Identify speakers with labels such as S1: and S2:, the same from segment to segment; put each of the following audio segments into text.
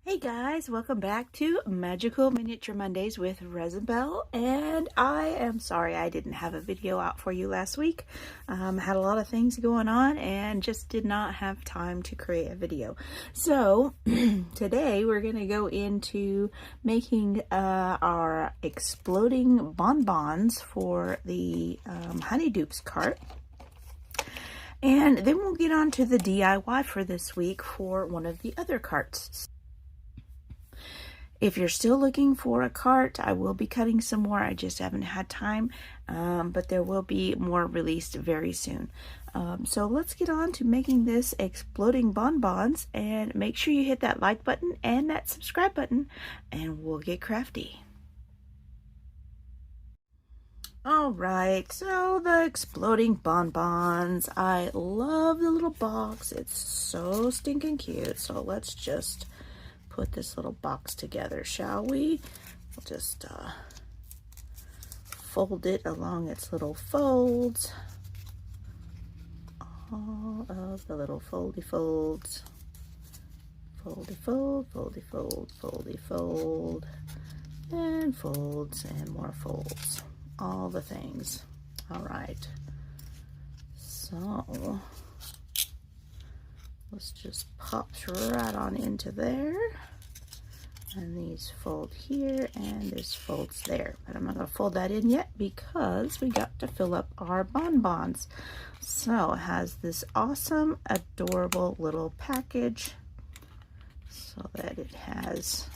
S1: Hey guys, welcome back to Magical Miniature Mondays with Resin Bell, and I am sorry I didn't have a video out for you last week. Had a lot of things going on and just did not have time to create a video. So today we're going to go into making our exploding bonbons for the Honeydukes Cart. And then we'll get on to the DIY for this week for one of the other carts. If you're still looking for a cart, I will be cutting some more. I just haven't had time, but there will be more released very soon. So let's get on to making this exploding bonbons, and make sure you hit that like button and that subscribe button, and we'll get crafty. All right, so the exploding bonbons. I love the little box. It's so stinking cute. So let's just put this little box together, shall we? We'll just fold it along its little folds. All of the little foldy folds. Foldy fold, foldy fold, foldy fold, and folds and more folds. All the things. All right. So let's just pop right on into there. And these fold here and this folds there. But I'm not going to fold that in yet because we got to fill up our bonbons. So it has this awesome, adorable little package so that it has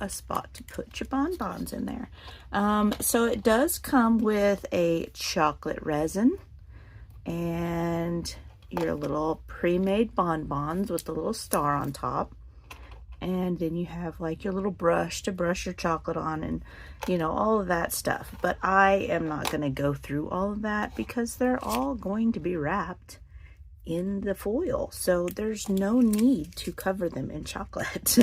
S1: a spot to put your bonbons in there. So it does come with a chocolate resin and your little pre-made bonbons with the little star on top, and then you have like your little brush to brush your chocolate on, and you know, all of that stuff. But I am not going to go through all of that because they're all going to be wrapped in the foil, so there's no need to cover them in chocolate.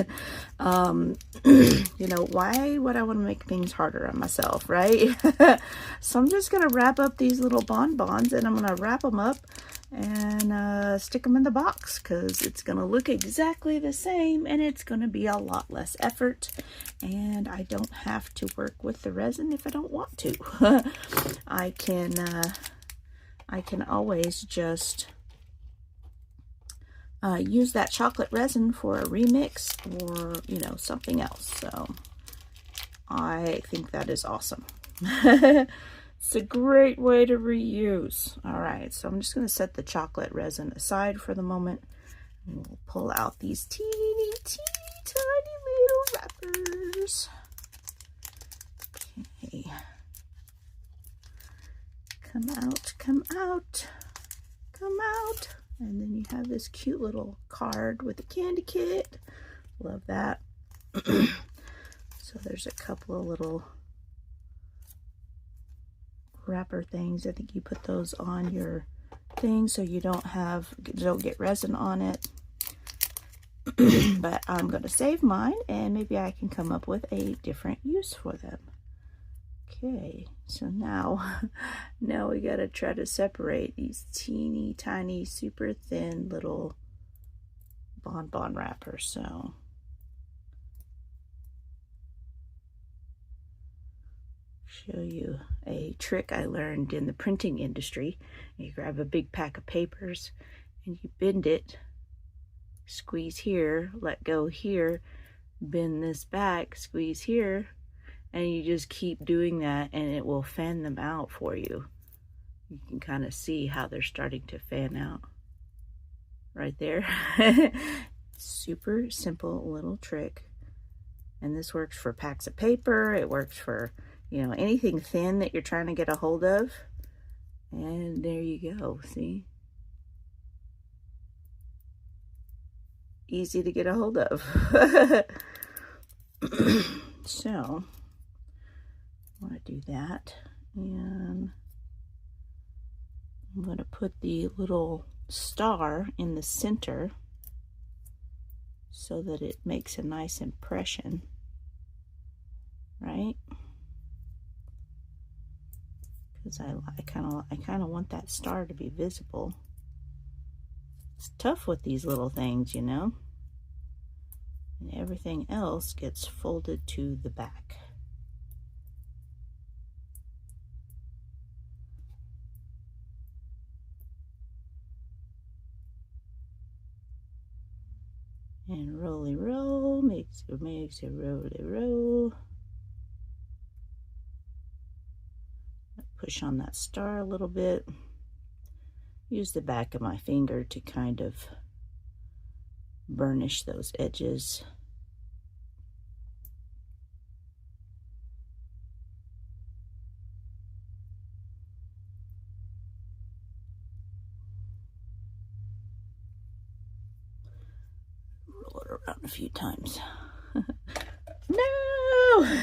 S1: You know, why would I want to make things harder on myself, right? So I'm just going to wrap up these little bonbons, and I'm going to wrap them up and stick them in the box because it's going to look exactly the same, and it's going to be a lot less effort, and I don't have to work with the resin if I don't want to. I can always just use that chocolate resin for a remix or, you know, something else. So I think that is awesome. It's a great way to reuse. All right, so I'm just going to set the chocolate resin aside for the moment, and we'll pull out these teeny tiny little wrappers. Okay. Come out, come out, come out. And then you have this cute little card with a candy kit. Love that. So there's a couple of little wrapper things. I think you put those on your thing so you don't get resin on it. But I'm going to save mine, and maybe I can come up with a different use for them. Okay, so now we gotta try to separate these teeny tiny, super thin little bonbon wrappers. So show you a trick I learned in the printing industry. You grab a big pack of papers and you bend it, squeeze here, let go here, bend this back, squeeze here, and you just keep doing that, and it will fan them out for you. You can kind of see how they're starting to fan out right there. Super simple little trick. And this works for packs of paper. It works for, you know, anything thin that you're trying to get a hold of. And there you go, see? Easy to get a hold of. So I want to do that, and I'm going to put the little star in the center so that it makes a nice impression, right? Because I kind of want that star to be visible. It's tough with these little things, you know. and everything else gets folded to the back. And roly roll, makes it roly roll. Push on that star a little bit. Use the back of my finger to kind of burnish those edges. Roll it around a few times. No!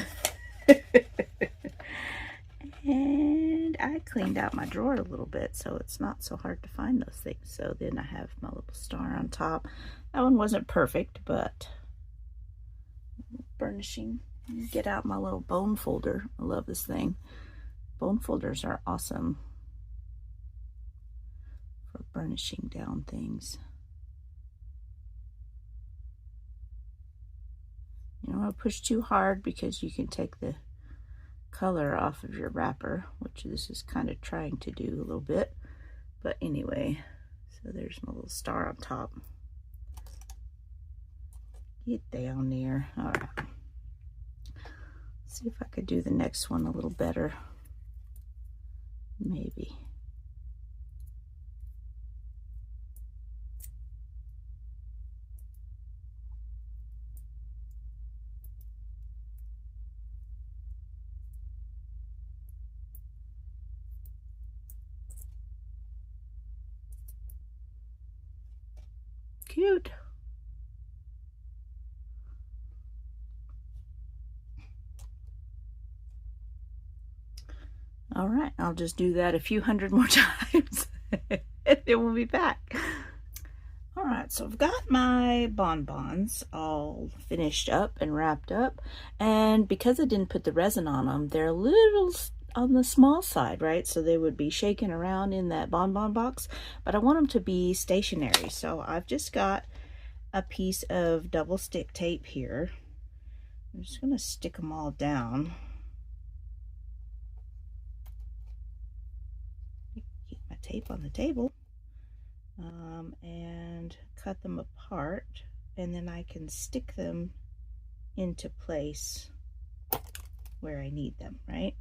S1: And I cleaned out my drawer a little bit, so it's not so hard to find those things. So then I have my little star on top. That one wasn't perfect, but burnishing. Get out my little bone folder. I love this thing. Bone folders are awesome for burnishing down things. You don't want to push too hard because you can take the color off of your wrapper, which this is kind of trying to do a little bit. But anyway, so there's my little star on top. Get down there. All right. See if I could do the next one a little better. Maybe. Cute. All right, I'll just do that a few hundred more times and then we'll be back. All right, so I've got my bonbons all finished up and wrapped up, and because I didn't put the resin on them, they're a little on the small side, right? So they would be shaking around in that bonbon box, but I want them to be stationary. So I've just got a piece of double stick tape here. I'm just going to stick them all down. Keep my tape on the table. And cut them apart, and then I can stick them into place where I need them, right?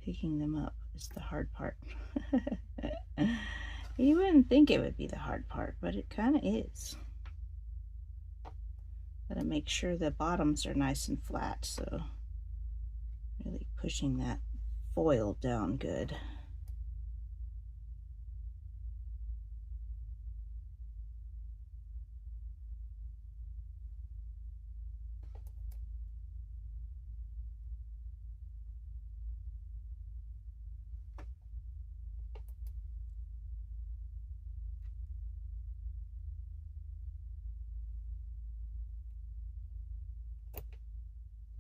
S1: Picking them up is the hard part. You wouldn't think it would be the hard part, but it kind of is. Gotta make sure the bottoms are nice and flat, so really pushing that foil down good.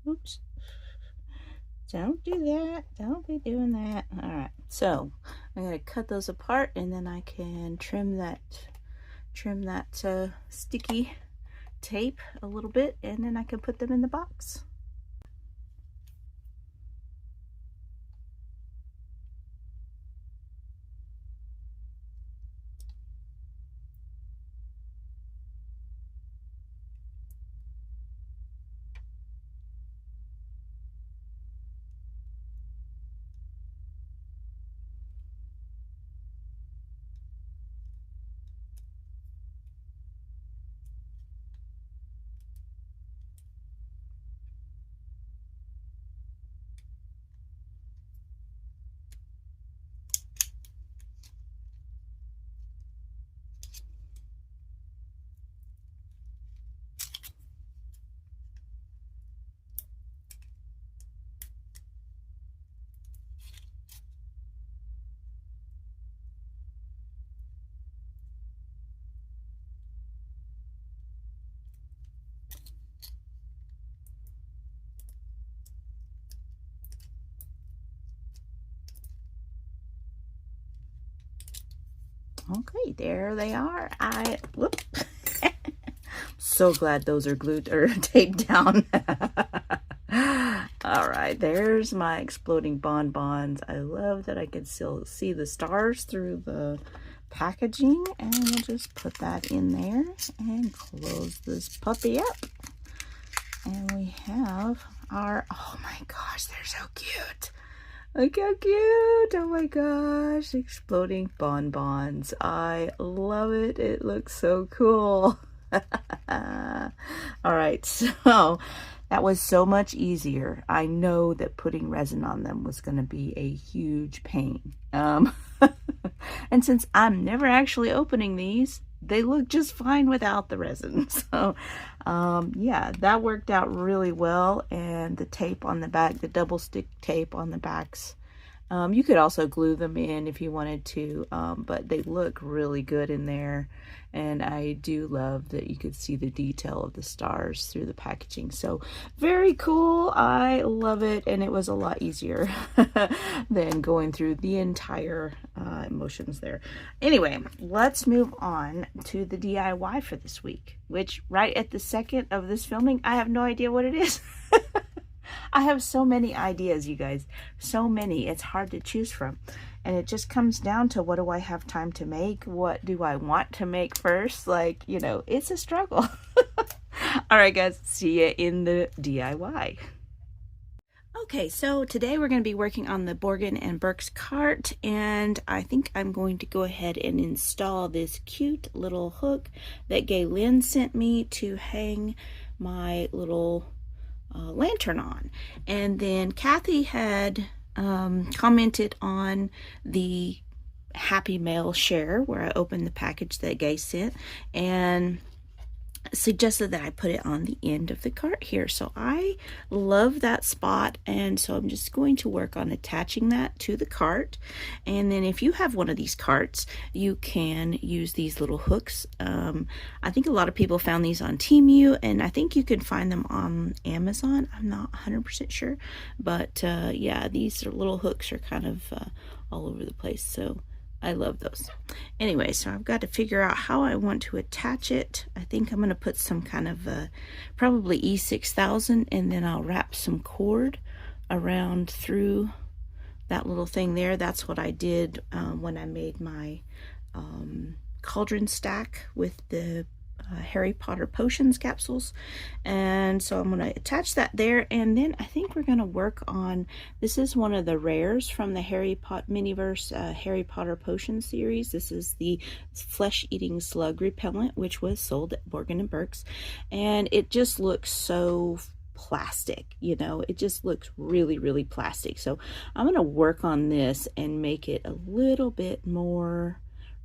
S1: Oops. Don't do that. Don't be doing that. All right. So I'm going to cut those apart, and then I can trim that sticky tape a little bit, and then I can put them in the box. Okay, there they are. Whoop. So glad those are glued or taped down. All right, there's my exploding bonbons. I love that I can still see the stars through the packaging, and we'll just put that in there and close this puppy up. And we have our, oh my gosh, they're so cute. Look how cute. Oh my gosh, exploding bonbons. I love it. It looks so cool. All right, so that was so much easier. I know that putting resin on them was going to be a huge pain. And since I'm never actually opening these, they look just fine without the resin. So yeah, that worked out really well. And the tape on the back, the double stick tape on the backs, you could also glue them in if you wanted to, but they look really good in there. And I do love that you could see the detail of the stars through the packaging. So very cool. I love it. And it was a lot easier than going through the entire motions there. Anyway, let's move on to the DIY for this week, which right at the second of this filming, I have no idea what it is. I have so many ideas, you guys. So many. It's hard to choose from. And it just comes down to, what do I have time to make? What do I want to make first? Like, you know, it's a struggle. All right, guys. See you in the DIY. Okay, so today we're going to be working on the Borgin and Burkes cart, and I think I'm going to go ahead and install this cute little hook that Gaylyn sent me to hang my little lantern on. And then Kathy had commented on the Happy Mail share where I opened the package that Gay sent and suggested that I put it on the end of the cart here. So I love that spot, and so I'm just going to work on attaching that to the cart. And then if you have one of these carts, you can use these little hooks. I think a lot of people found these on Temu, and I think you can find them on Amazon. I'm not 100% sure, but yeah, these little hooks are kind of all over the place. So I love those. Anyway, so I've got to figure out how I want to attach it. I think I'm going to put some kind of probably E6000, and then I'll wrap some cord around through that little thing there. That's what I did when I made my cauldron stack with the Harry Potter potions capsules. And so I'm going to attach that there, and then I think we're going to work on, this is one of the rares from the Miniverse Harry Potter potion series. This is the flesh-eating slug repellent, which was sold at Borgin Burkes, and it just looks so plastic, you know, it just looks really, really plastic. So I'm going to work on this and make it a little bit more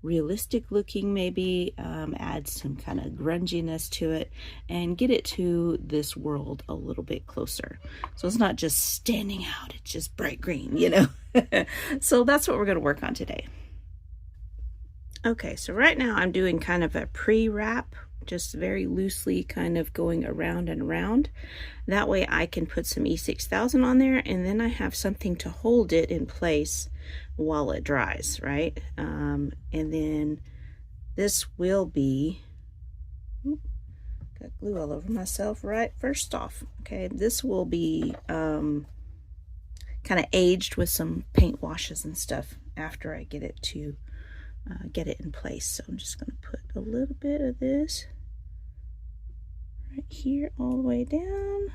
S1: realistic looking, maybe add some kind of grunginess to it and get it to this world a little bit closer. So it's not just standing out, it's just bright green, you know. So that's what we're going to work on today. Okay, so right now I'm doing kind of a pre-wrap, just very loosely kind of going around and around. That way I can put some E6000 on there, and then I have something to hold it in place while it dries, right? And then this will be, got glue all over myself right first off. Okay, this will be kind of aged with some paint washes and stuff after I get it to get it in place. So I'm just going to put a little bit of this right here all the way down.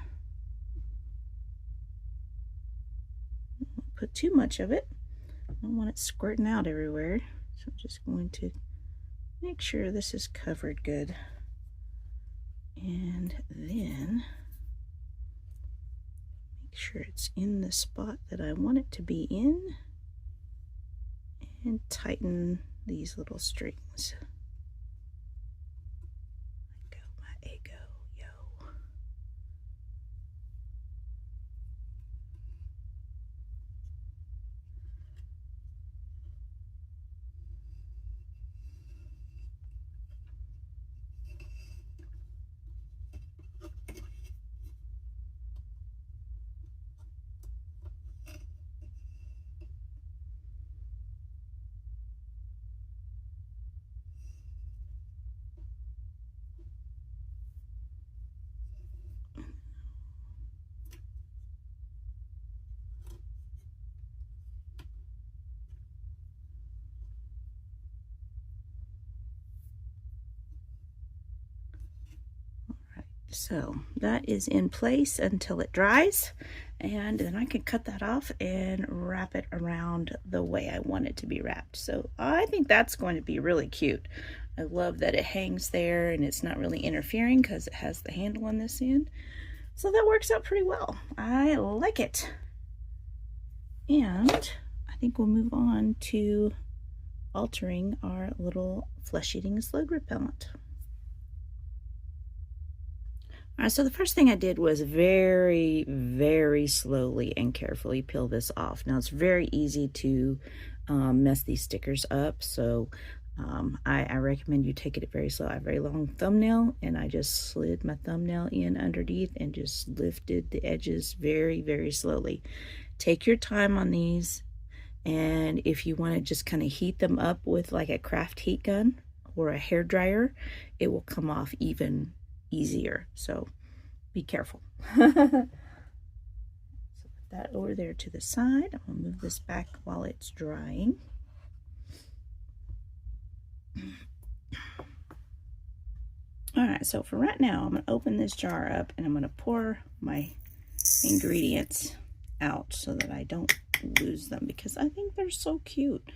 S1: Don't put too much of it. I don't want it squirting out everywhere. So I'm just going to make sure this is covered good. And then make sure it's in the spot that I want it to be in. And tighten these little strings. Go, my ego, yo. So that is in place until it dries, and then I can cut that off and wrap it around the way I want it to be wrapped. So I think that's going to be really cute. I love that it hangs there and it's not really interfering because it has the handle on this end. So that works out pretty well. I like it. And I think we'll move on to altering our little flesh-eating slug repellent. All right, so the first thing I did was very, very slowly and carefully peel this off. Now it's very easy to mess these stickers up, so I recommend you take it very slow. I have a very long thumbnail, and I just slid my thumbnail in underneath and just lifted the edges very, very slowly. Take your time on these, and if you want to just kind of heat them up with like a craft heat gun or a hair dryer, it will come off even easier. So be careful. So put that over there to the side. I'm gonna move this back while it's drying. All right, so for right now, I'm gonna open this jar up and I'm gonna pour my ingredients out so that I don't lose them, because I think they're so cute.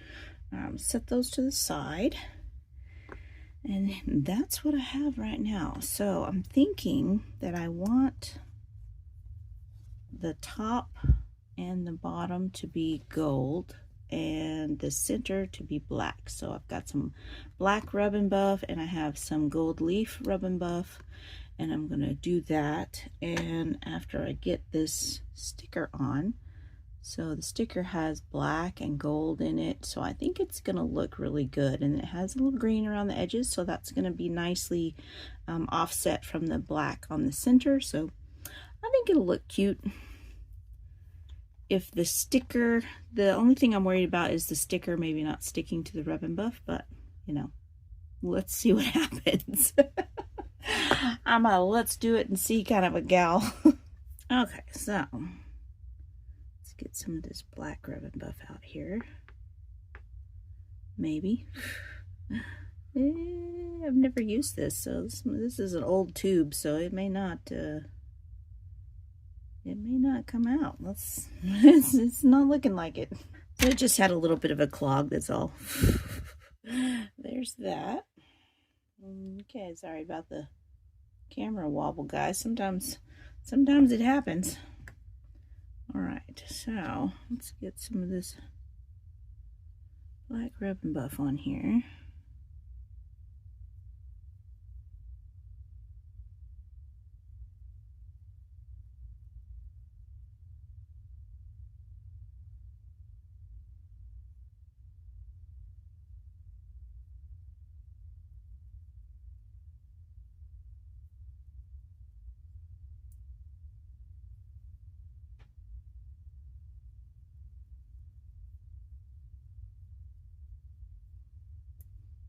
S1: Set those to the side. And that's what I have right now. So I'm thinking that I want the top and the bottom to be gold and the center to be black. So I've got some black rub and buff and I have some gold leaf rub and buff, and I'm gonna do that. And after I get this sticker on, so the sticker has black and gold in it, so I think it's gonna look really good. And it has a little green around the edges, so that's gonna be nicely offset from the black on the center. So I think it'll look cute. If the sticker, the only thing I'm worried about is the sticker maybe not sticking to the rub and buff, but you know, let's see what happens. I'm a let's do it and see kind of a gal. Okay, so get some of this black rub and buff out here. Maybe. I've never used this, so this is an old tube, so it may not come out. It's not looking like it. So it just had a little bit of a clog, that's all. There's that. Okay, sorry about the camera wobble, guys. Sometimes it happens. All right, so let's get some of this black rub and buff on here.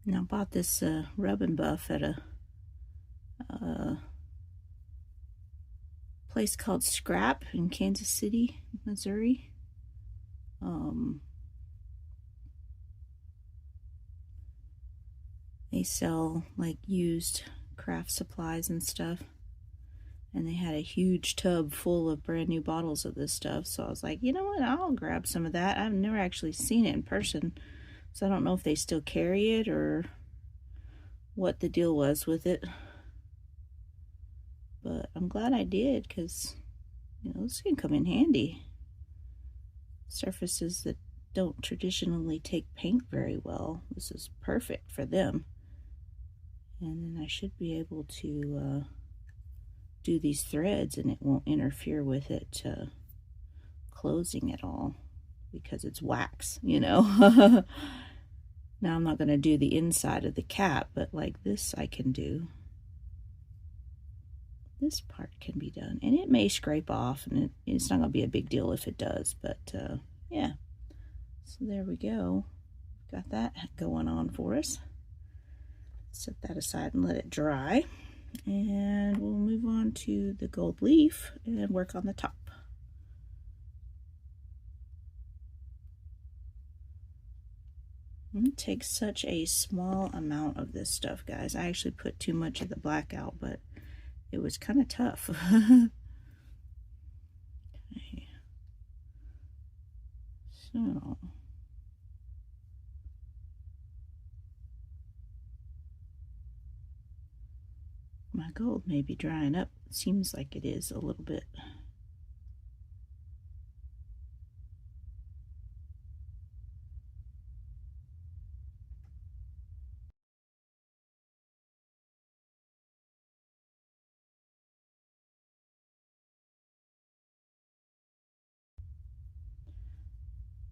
S1: Now I bought this rub and buff at a place called Scrap in Kansas City, Missouri. They sell like used craft supplies and stuff, and they had a huge tub full of brand new bottles of this stuff. So I was like, you know what, I'll grab some of that. I've never actually seen it in person, so I don't know if they still carry it or what the deal was with it. But I'm glad I did, because you know, this can come in handy. Surfaces that don't traditionally take paint very well, this is perfect for them. And then I should be able to do these threads and it won't interfere with it closing at all, because it's wax, you know. Now I'm not going to do the inside of the cap, but like this I can do. This part can be done, and it may scrape off, and it's not going to be a big deal if it does, but yeah. So there we go. Got that going on for us. Set that aside and let it dry, and we'll move on to the gold leaf and work on the top. It takes such a small amount of this stuff, guys. I actually put too much of the black out, but it was kind of tough. Okay. So my gold may be drying up. It seems like it is a little bit.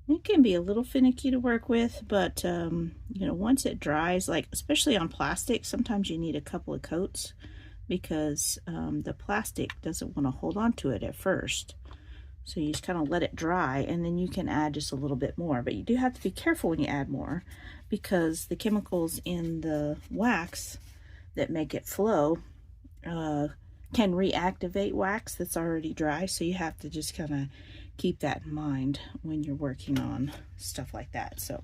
S1: It can be a little finicky to work with, but you know, once it dries, like especially on plastic, sometimes you need a couple of coats because the plastic doesn't want to hold on to it at first. So you just kind of let it dry, and then you can add just a little bit more. But you do have to be careful when you add more, because the chemicals in the wax that make it flow can reactivate wax that's already dry. So you have to just kind of keep that in mind when you're working on stuff like that. So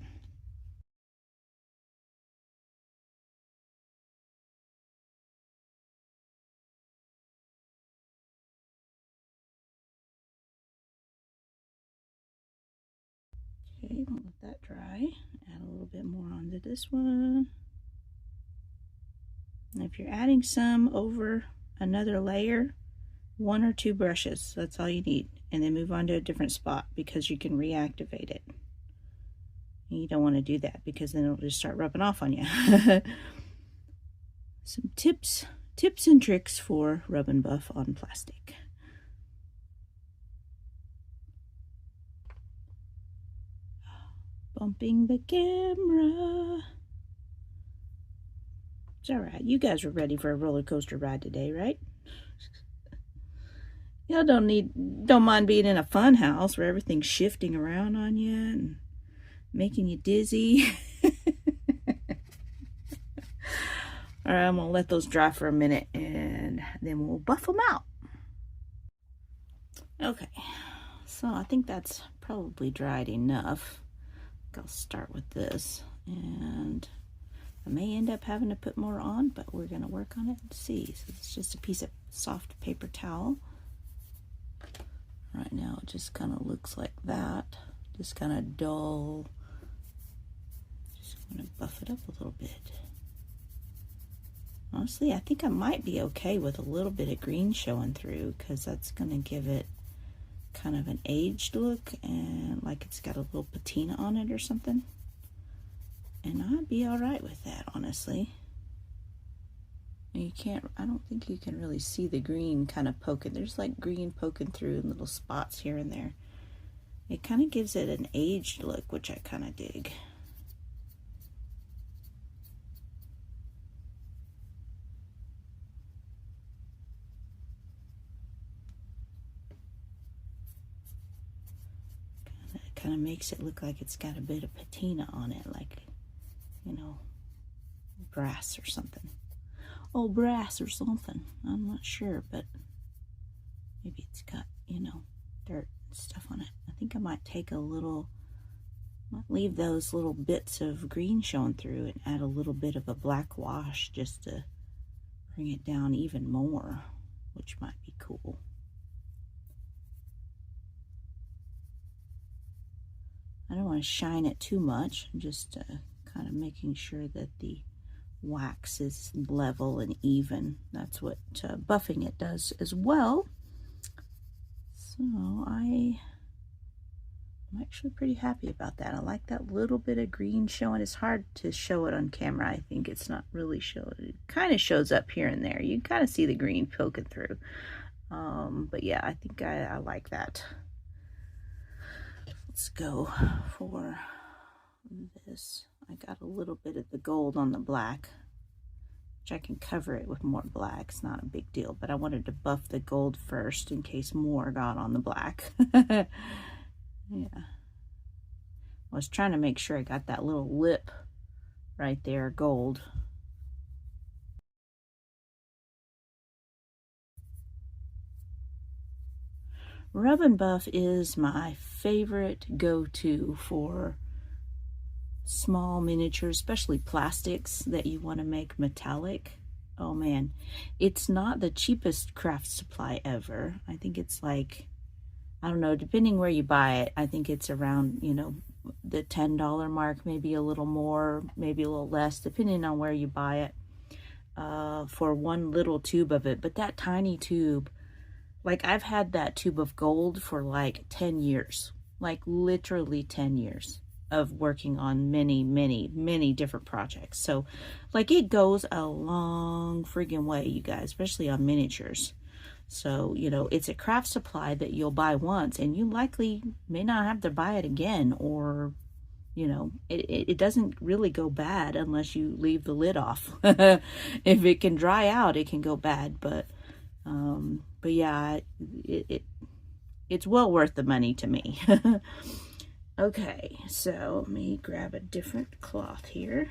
S1: okay, we'll let that dry. Add a little bit more onto this one. And if you're adding some over another layer, 1 or 2 brushes, that's all you need, and then move on to a different spot because you can reactivate it. And you don't want to do that because then it'll just start rubbing off on you. Some tips and tricks for rub and buff on plastic. Bumping the camera. It's all right. You guys are ready for a roller coaster ride today, right? Y'all don't mind being in a fun house where everything's shifting around on you and making you dizzy. All right, I'm gonna let those dry for a minute and then we'll buff them out. Okay, so I think that's probably dried enough. I'll start with this, and I may end up having to put more on, but we're gonna work on it and see. So it's just a piece of soft paper towel. Right now it just kind of looks like that, just kind of dull. Just gonna buff it up a little bit. Honestly, I think I might be okay with a little bit of green showing through, because that's gonna give it kind of an aged look and like it's got a little patina on it or something. And I'd be all right with that, honestly. And I don't think you can really see the green kind of poking. There's like green poking through in little spots here and there. It kind of gives it an aged look, which I kind of dig. Kind of makes it look like it's got a bit of patina on it, like, you know, brass or something. Oh, brass or something. I'm not sure, but maybe it's got, you know, dirt and stuff on it. I think I might take might leave those little bits of green showing through and add a little bit of a black wash just to bring it down even more, which might be cool. I don't want to shine it too much. I'm just kind of making sure that the wax is level and even. That's what buffing it does as well. So I'm actually pretty happy about that. I like that little bit of green showing. It's hard to show it on camera. I think it's not really showing. It kind of shows up here and there. You kind of see the green poking through. But yeah, I think I like that. Let's go for this. I got a little bit of the gold on the black, which I can cover it with more black. It's not a big deal, but I wanted to buff the gold first in case more got on the black. Yeah. I was trying to make sure I got that little lip right there, gold. Rub and buff is my favorite go-to for small miniatures, especially plastics that you want to make metallic. Oh man, it's not the cheapest craft supply ever. I think it's like, I don't know, depending where you buy it, I think it's around, you know, the $10 mark, maybe a little more, maybe a little less, depending on where you buy it, for one little tube of it. But that tiny tube, like I've had that tube of gold for like 10 years, like literally 10 years of working on many different projects. So like it goes a long friggin' way, you guys, especially on miniatures. So, you know, it's a craft supply that you'll buy once and you likely may not have to buy it again, or, you know, it doesn't really go bad unless you leave the lid off. If it can dry out, it can go bad, but yeah, it's well worth the money to me. Okay, so let me grab a different cloth here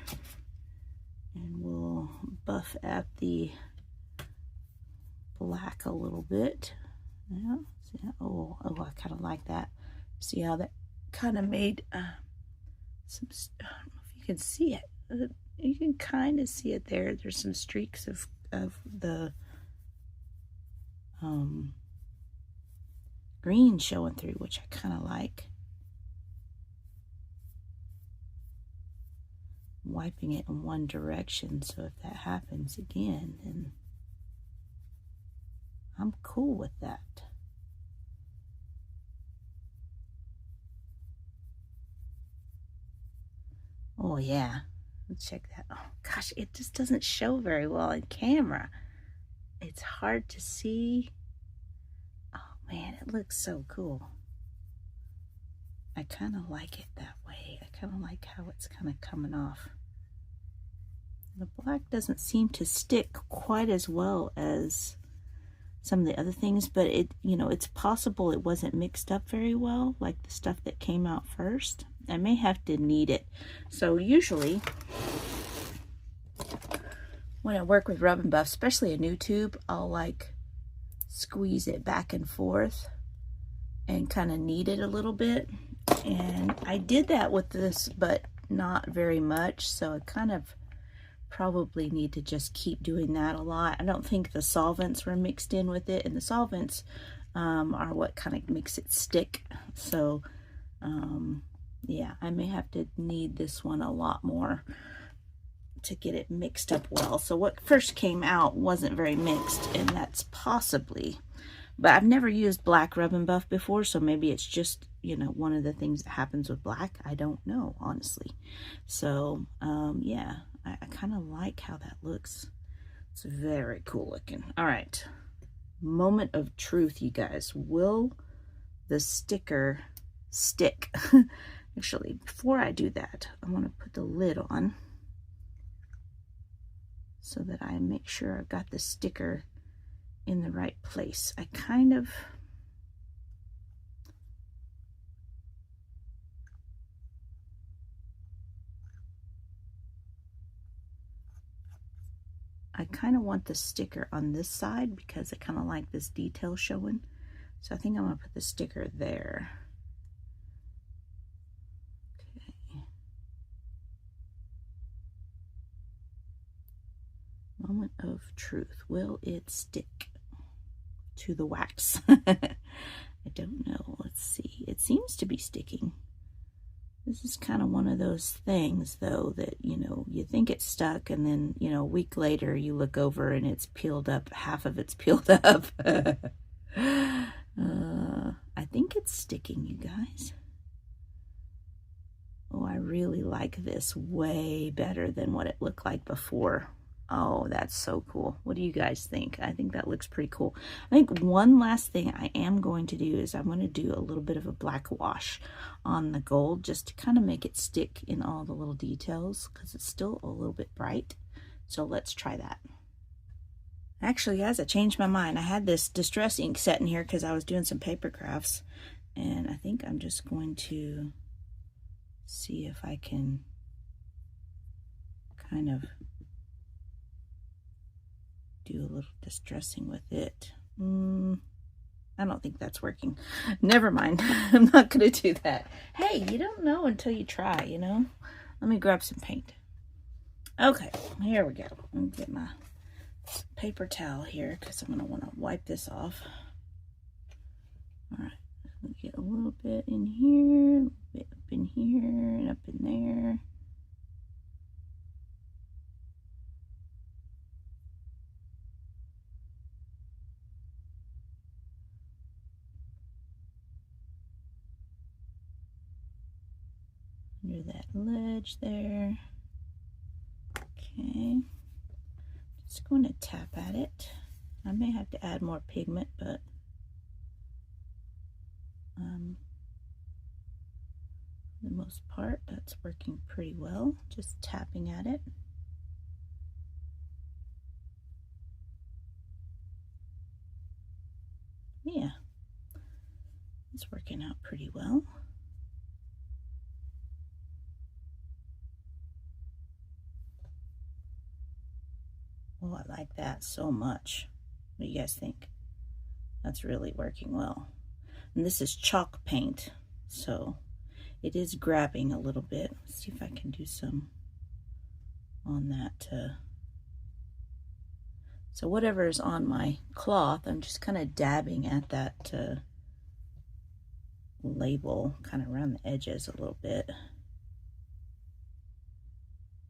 S1: and we'll buff at the black a little bit. Yeah, see, oh, I kind of like that. See how that kind of made some, I don't know if you can see it. You can kind of see it there. There's some streaks of the green showing through, which I kind of like. Wiping it in one direction, so if that happens again, then I'm cool with that. Oh yeah, let's check that. Oh gosh, it just doesn't show very well in camera. It's hard to see. Oh man, it looks so cool. I kind of like it that way. I kind of like how it's kind of coming off. The black doesn't seem to stick quite as well as some of the other things, but it, you know, it's possible it wasn't mixed up very well, like the stuff that came out first. I may have to knead it. So usually when I work with rub and buff, especially a new tube, I'll like squeeze it back and forth and kind of knead it a little bit. And I did that with this, but not very much, so I kind of probably need to just keep doing that a lot. I don't think the solvents were mixed in with it, and the solvents are what kind of makes it stick. So yeah, I may have to knead this one a lot more to get it mixed up well. So what first came out wasn't very mixed, and that's possibly, but I've never used black rub and buff before, so maybe it's just, you know, one of the things that happens with black. I don't know, honestly. So yeah, I kind of like how that looks. It's very cool looking. All right, moment of truth, you guys. Will the sticker stick? Actually, before I do that, I want to put the lid on so that I make sure I've got the sticker in the right place. I kind of want the sticker on this side because I kind of like this detail showing. So I think I'm going to put the sticker there. Okay. Moment of truth. Will it stick to the wax? I don't know. Let's see. It seems to be sticking. This is kind of one of those things, though, that, you know, you think it's stuck, and then, you know, a week later you look over and it's peeled up. Half of it's peeled up. I think it's sticking, you guys. Oh, I really like this way better than what it looked like before. Oh, that's so cool. What do you guys think? I think that looks pretty cool. I think one last thing I am going to do is I'm going to do a little bit of a black wash on the gold just to kind of make it stick in all the little details because it's still a little bit bright. So let's try that. Actually, guys, I changed my mind. I had this distress ink set in here because I was doing some paper crafts, and I think I'm just going to see if I can kind of do a little distressing with it. I don't think that's working. Never mind. I'm not going to do that. Hey, you don't know until you try, you know? Let me grab some paint. Okay, here we go. Let me get my paper towel here because I'm going to want to wipe this off. All right, let me get a little bit in here, a little bit up in here, and up in there. Under that ledge there. Okay. Just going to tap at it. I may have to add more pigment, but for the most part, that's working pretty well. Just tapping at it. Yeah, it's working out pretty well. Oh, I like that so much. What do you guys think? That's really working well. And this is chalk paint, so it is grabbing a little bit. Let's see if I can do some on that. So whatever is on my cloth, I'm just kind of dabbing at that label, kind of around the edges a little bit.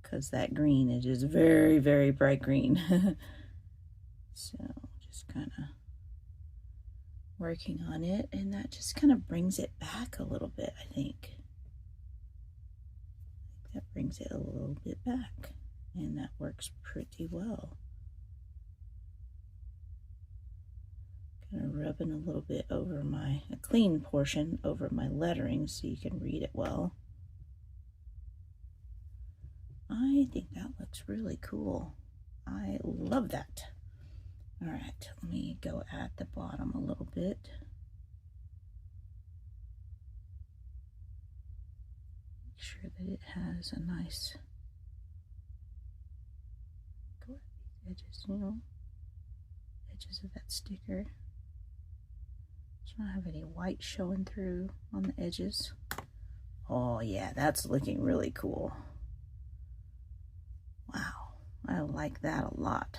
S1: Because that green, it is very, very bright green. So just kind of working on it, and that just kind of brings it back a little bit, I think. That brings it a little bit back, and that works pretty well. Kind of rubbing a little bit over a clean portion over my lettering so you can read it well. I think that looks really cool. I love that. All right, let me go at the bottom a little bit. Make sure that it has a nice, go at these edges, you know, edges of that sticker. Just don't have any white showing through on the edges. Oh yeah, that's looking really cool. Wow, I like that a lot.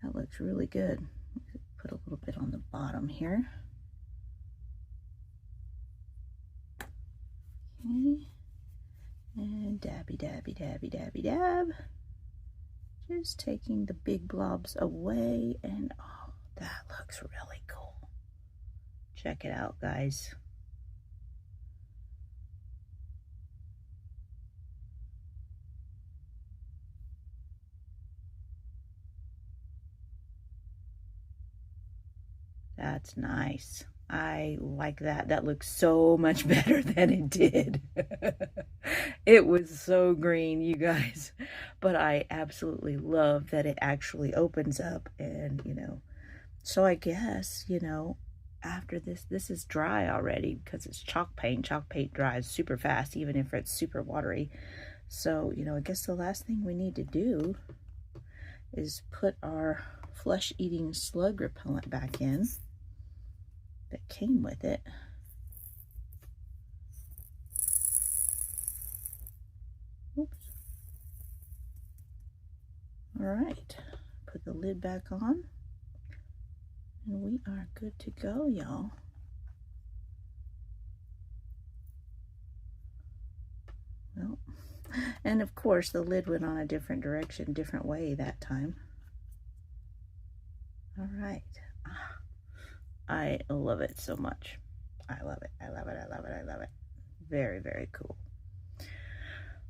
S1: That looks really good. Put a little bit on the bottom here. Okay. And dabby, dabby, dabby, dabby, dab. Just taking the big blobs away, and oh, that looks really cool. Check it out, guys. That's nice. I like that. That looks so much better than it did. It was so green, you guys. But I absolutely love that it actually opens up, and, you know, so I guess, you know, after this is dry already because it's chalk paint. Chalk paint dries super fast, even if it's super watery. So, you know, I guess the last thing we need to do is put our flesh-eating slug repellent back in that came with it. Oops. All right, put the lid back on, and we are good to go, y'all. Well, and of course the lid went on a different direction, different way that time. All right. I love it so much. I love it. I love it. I love it. I love it. Very, very cool.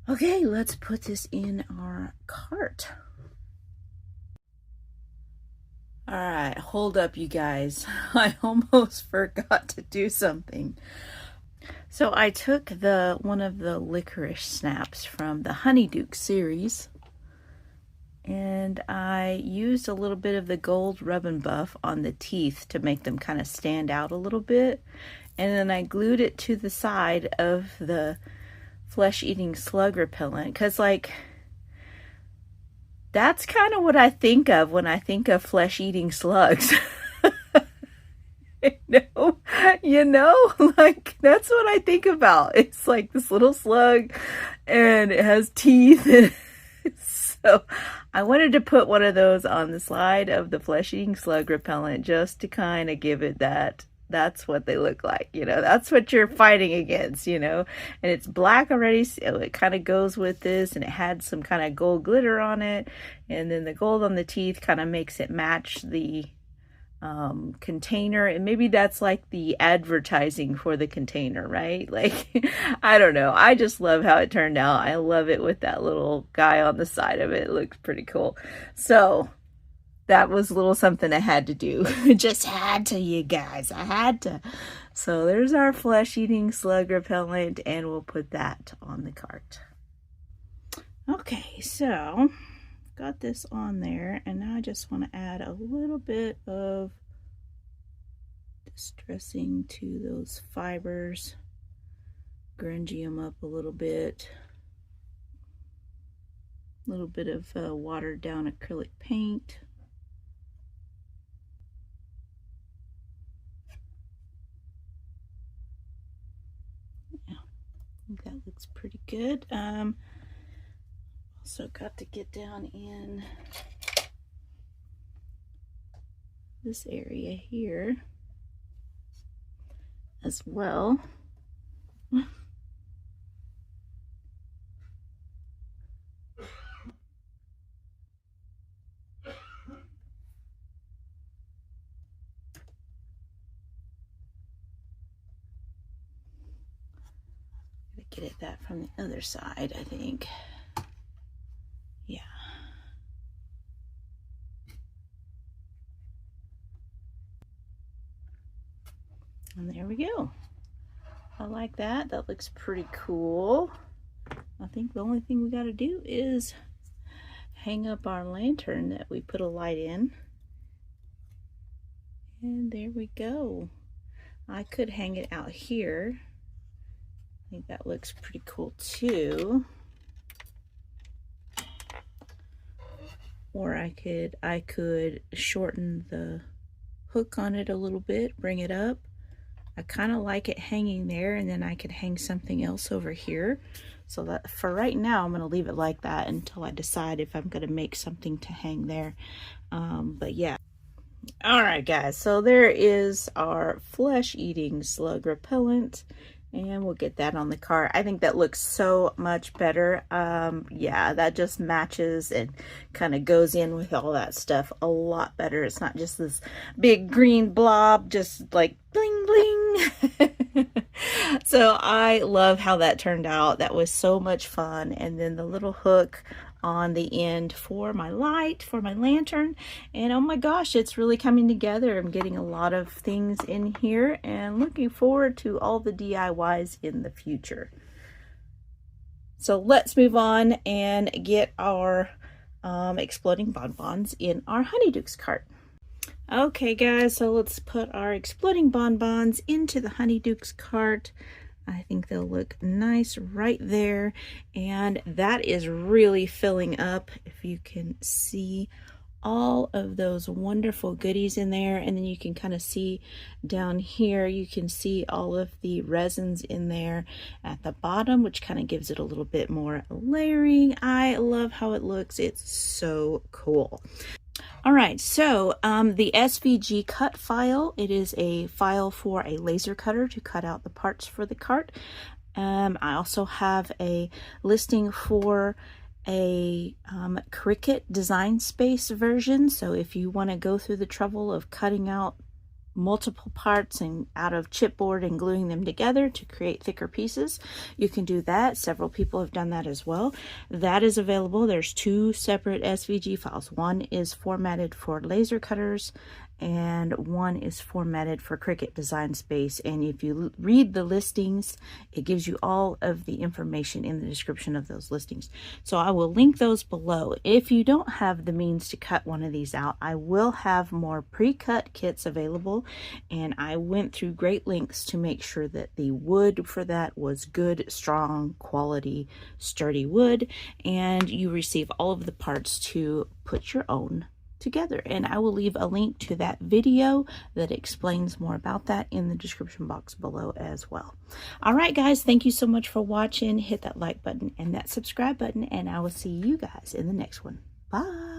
S1: Okay, let's put this in our cart. All right, hold up, you guys. I almost forgot to do something. So I took one of the licorice snaps from the Honeydukes series, and I used a little bit of the gold rub and buff on the teeth to make them kind of stand out a little bit. And then I glued it to the side of the flesh-eating slug repellent, because, like, that's kind of what I think of when I think of flesh-eating slugs. You know, like, that's what I think about. It's like this little slug, and it has teeth, and it's So I wanted to put one of those on the side of the flesh-eating slug repellent just to kind of give it that. That's what they look like, you know, that's what you're fighting against, you know, and it's black already, so it kind of goes with this, and it had some kind of gold glitter on it, and then the gold on the teeth kind of makes it match the container, and maybe that's like the advertising for the container, right? Like, I don't know, I just love how it turned out. I love it with that little guy on the side of it. It looks pretty cool. So that was a little something I had to do. Just had to, you guys. I had to. So there's our flesh-eating slug repellent, and we'll put that on the cart. Okay, so got this on there, and now I just want to add a little bit of distressing to those fibers. Grungy them up a little bit. A little bit of watered down acrylic paint. I think that looks pretty good. Also got to get down in this area here as well. Get at that from the other side, I think. Yeah. And there we go. I like that. That looks pretty cool. I think the only thing we got to do is hang up our lantern that we put a light in. And there we go. I could hang it out here. I think that looks pretty cool too. Or I could shorten the hook on it a little bit, bring it up. I kind of like it hanging there, and then I could hang something else over here. So that for right now, I'm going to leave it like that until I decide if I'm going to make something to hang there. But yeah. All right, guys. So there is our flesh-eating slug repellent. And we'll get that on the cart. I think that looks so much better. Yeah, that just matches and kind of goes in with all that stuff a lot better. It's not just this big green blob, just like bling bling. So I love how that turned out. That was so much fun. And then the little hook on the end for my light, for my lantern, and oh my gosh, it's really coming together. I'm getting a lot of things in here and looking forward to all the DIYs in the future. So let's move on and get our exploding bonbons in our Honeydukes cart. Okay guys, so let's put our exploding bonbons into the Honeydukes cart. I think they'll look nice right there, and that is really filling up. If you can see all of those wonderful goodies in there, and then you can kind of see down here, you can see all of the resins in there at the bottom, which kind of gives it a little bit more layering. I love how it looks. It's so cool. All right, so the SVG cut file, it is a file for a laser cutter to cut out the parts for the cart. I also have a listing for a Cricut Design Space version. So if you want to go through the trouble of cutting out multiple parts and out of chipboard and gluing them together to create thicker pieces, you can do that. Several people have done that as well. That is available. There's two separate SVG files. One is formatted for laser cutters and one is formatted for Cricut Design Space. And if you read the listings, it gives you all of the information in the description of those listings. So I will link those below. If you don't have the means to cut one of these out, I will have more pre-cut kits available, and I went through great lengths to make sure that the wood for that was good, strong, quality, sturdy wood, and you receive all of the parts to put your own together. And I will leave a link to that video that explains more about that in the description box below as well. All right, guys, thank you so much for watching. Hit that like button and that subscribe button, and I will see you guys in the next one. Bye.